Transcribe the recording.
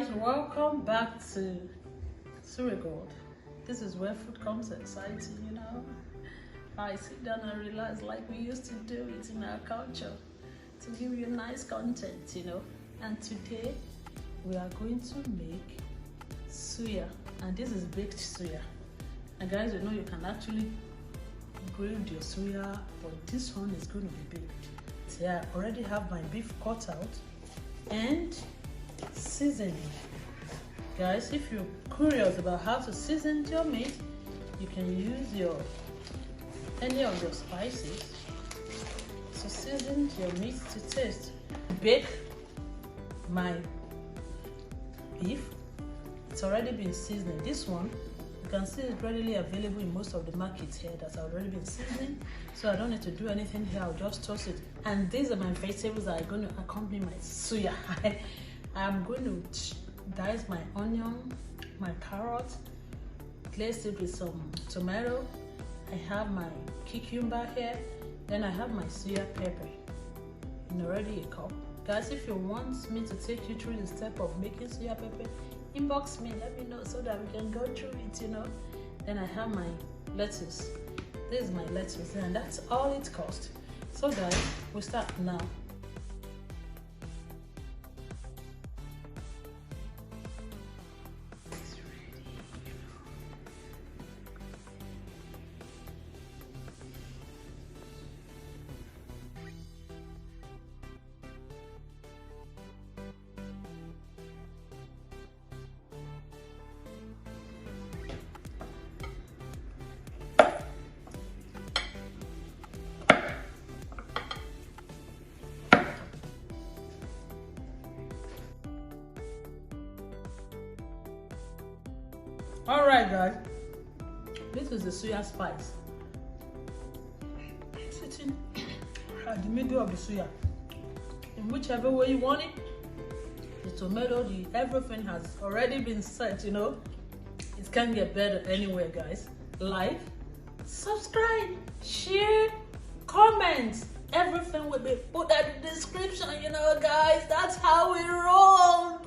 guys, welcome back to Suya. This is where food comes exciting, you know. I sit down and realize like we used to do it in our culture to give you nice content, you know. And today we are going to make suya, and this is baked suya. And guys, you know you can actually grill your suya, but this one is going to be baked. So yeah, I already have my beef cut out and seasoning. Guys, if you're curious about how to season your meat, you can use any of your spices to season your meat to taste. Bake my beef. It's already been seasoned. This one, you can see it's readily available in most of the markets here that's already been seasoned. So I don't need to do anything here. I'll just toss it. And these are my vegetables that are going to accompany my suya. I'm going to dice my onion, my carrot, place it with some tomato. I have my cucumber here. Then I have my suya pepper in already a cup. Guys, if you want me to take you through the step of making suya pepper, inbox me, let me know so that we can go through it, you know. Then I have my lettuce. This is my lettuce, and that's all it costs. So guys, we start now. Alright guys, this is the suya spice. Sitting at the middle of the suya. In whichever way you want it, the tomato, everything has already been set, you know. It can't get better anywhere, guys. Like, subscribe, share, comment. Everything will be put at the description, you know, guys. That's how we roll.